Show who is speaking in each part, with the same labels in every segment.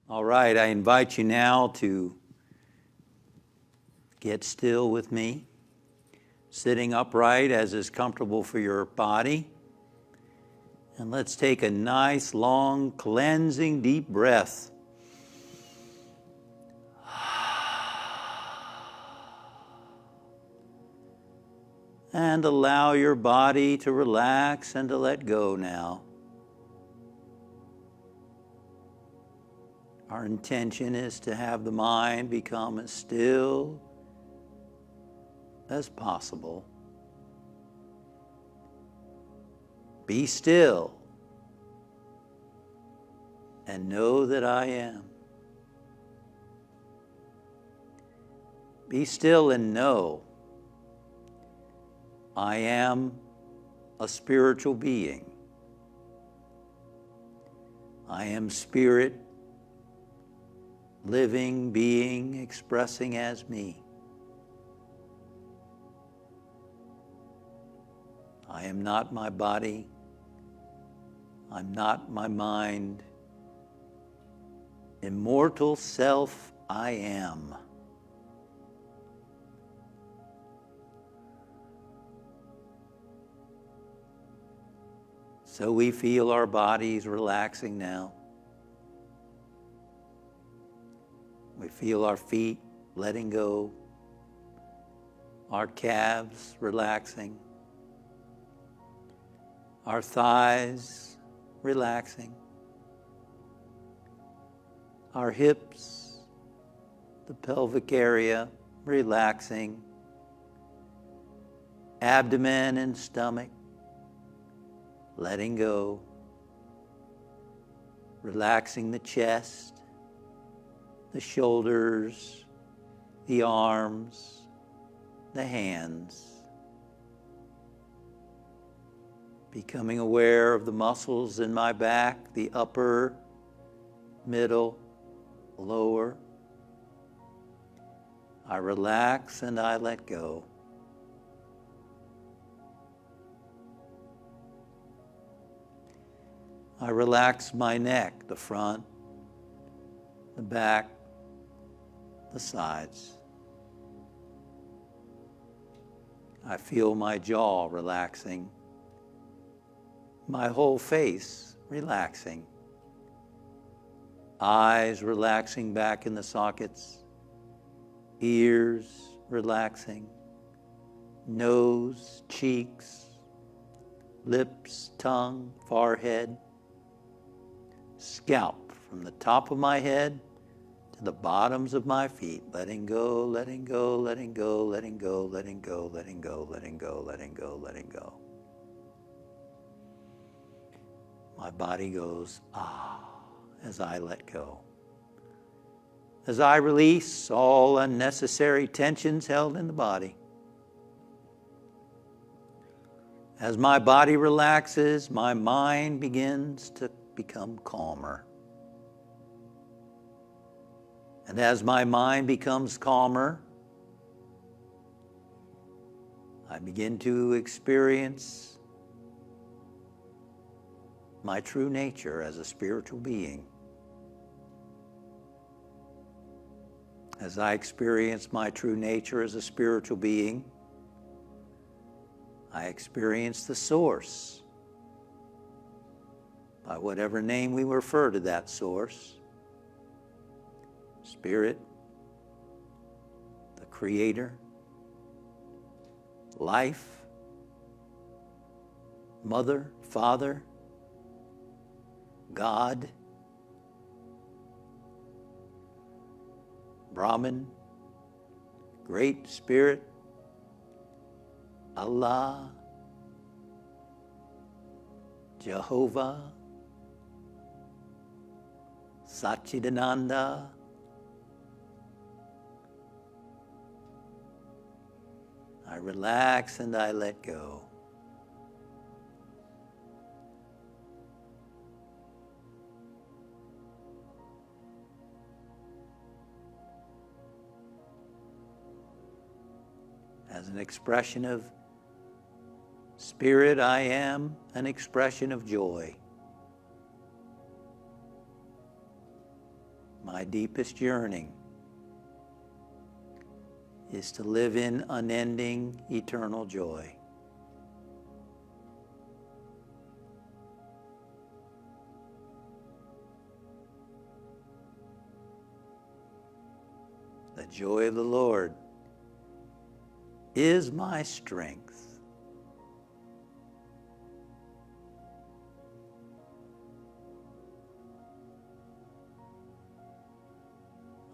Speaker 1: All right, I invite you now to get still with me, sitting upright as is comfortable for your body. And let's take a nice, long, cleansing, deep breath. And allow your body to relax and to let go now. Our intention is to have the mind become as still as possible. Be still and know that I am. Be still and know I am a spiritual being. I am spirit, living, being, expressing as me. I am not my body. I'm not my mind. Immortal self I am. So we feel our bodies relaxing now. We feel our feet letting go, our calves relaxing, our thighs relaxing, our hips, the pelvic area relaxing, abdomen and stomach letting go, relaxing the chest, the shoulders, the arms, the hands. Becoming aware of the muscles in my back, the upper, middle, lower. I relax and I let go. I relax my neck, the front, the back, the sides. I feel my jaw relaxing, my whole face relaxing, eyes relaxing back in the sockets, ears relaxing, nose, cheeks, lips, tongue, forehead, scalp from the top of my head to the bottoms of my feet, letting go, letting go, letting go, letting go, letting go, letting go, letting go, letting go, letting go. My body goes, as I let go. As I release all unnecessary tensions held in the body. As my body relaxes, my mind begins to become calmer. And as my mind becomes calmer, I begin to experience my true nature as a spiritual being. As I experience my true nature as a spiritual being, I experience the source, by whatever name we refer to that source. Spirit, the Creator, life, Mother, Father, God, Brahman, Great Spirit, Allah, Jehovah, Satchidananda, I relax and I let go. As an expression of spirit, I am an expression of joy. My deepest yearning is to live in unending, eternal joy. The joy of the Lord is my strength.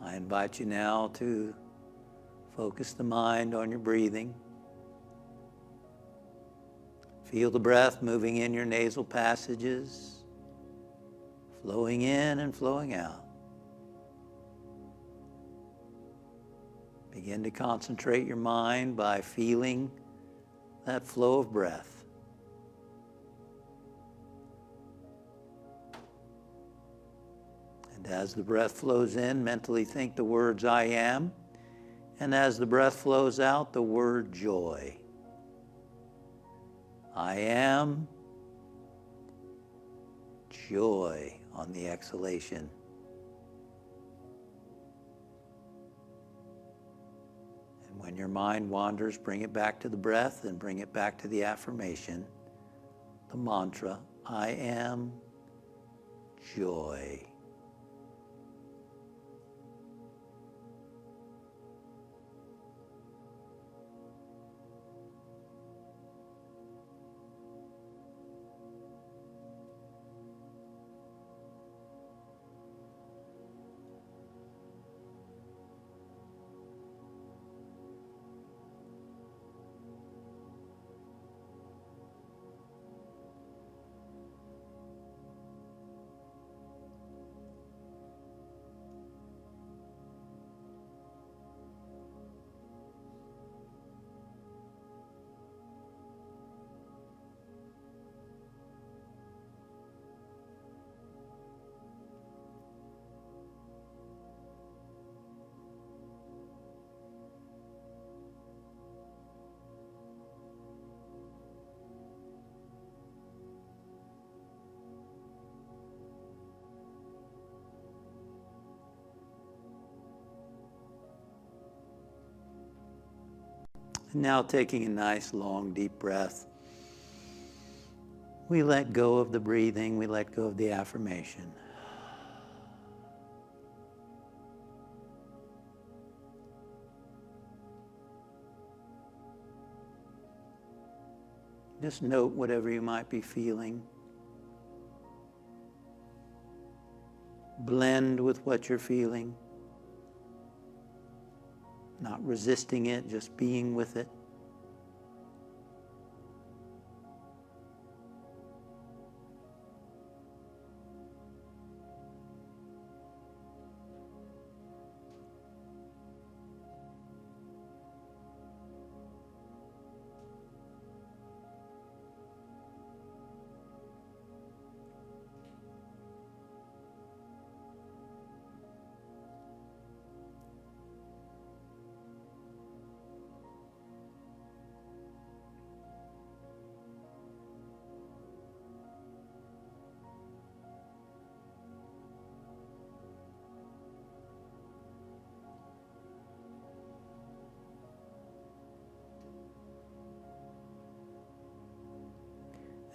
Speaker 1: I invite you now to focus the mind on your breathing. Feel the breath moving in your nasal passages, flowing in and flowing out. Begin to concentrate your mind by feeling that flow of breath. And as the breath flows in, mentally think the words I am. And as the breath flows out, the word joy. I am joy on the exhalation. And when your mind wanders, bring it back to the breath and bring it back to the affirmation, the mantra, I am joy. And now taking a nice, long, deep breath, we let go of the breathing, we let go of the affirmation. Just note whatever you might be feeling. Blend with what you're feeling. Not resisting it, just being with it.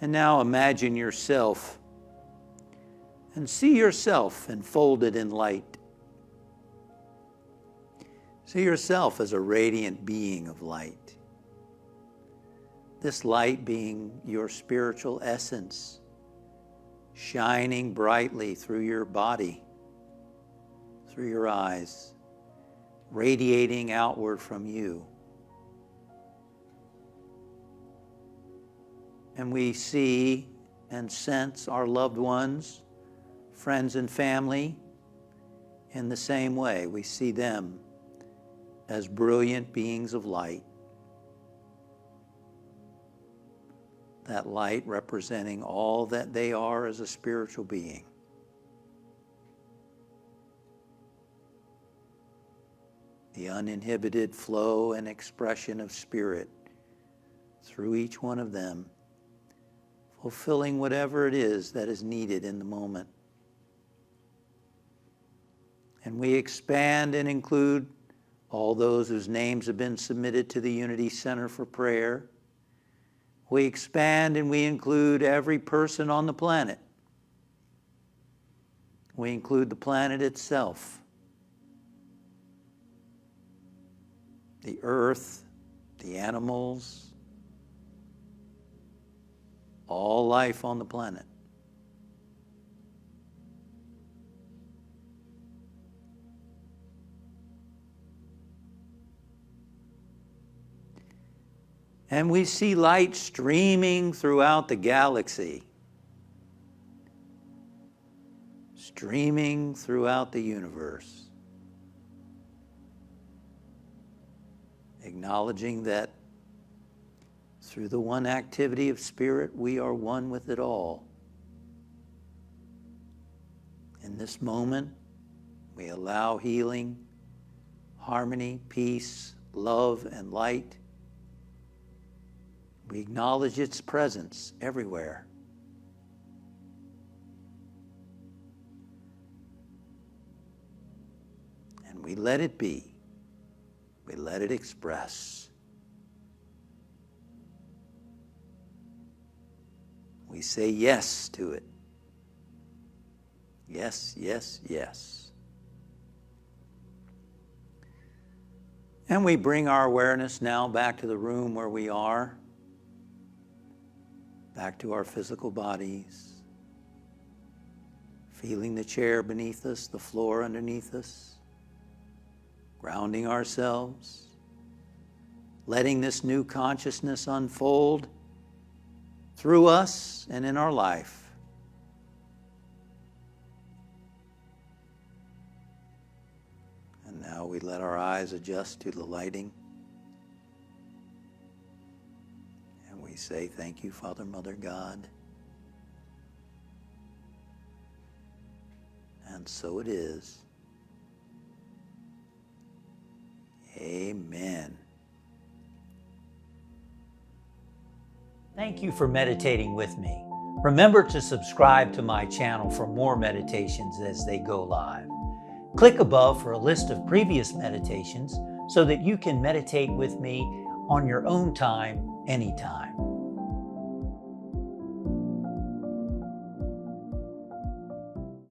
Speaker 1: And now imagine yourself and see yourself enfolded in light. See yourself as a radiant being of light. This light being your spiritual essence, shining brightly through your body, through your eyes, radiating outward from you. And we see and sense our loved ones, friends and family in the same way. We see them as brilliant beings of light. That light representing all that they are as a spiritual being. The uninhibited flow and expression of spirit through each one of them, fulfilling whatever it is that is needed in the moment. And we expand and include all those whose names have been submitted to the Unity Center for prayer. We expand and we include every person on the planet. We include the planet itself, the earth, the animals, all life on the planet. And we see light streaming throughout the galaxy, streaming throughout the universe, acknowledging that through the one activity of spirit, we are one with it all. In this moment, we allow healing, harmony, peace, love, and light. We acknowledge its presence everywhere. And we let it be. We let it express. We say yes to it. Yes, yes, yes. And we bring our awareness now back to the room where we are. Back to our physical bodies, feeling the chair beneath us, the floor underneath us, grounding ourselves, letting this new consciousness unfold through us and in our life. And now we let our eyes adjust to the lighting. We say, thank you, Father, Mother, God. And so it is. Amen.
Speaker 2: Thank you for meditating with me. Remember to subscribe to my channel for more meditations as they go live. Click above for a list of previous meditations so that you can meditate with me on your own time, anytime.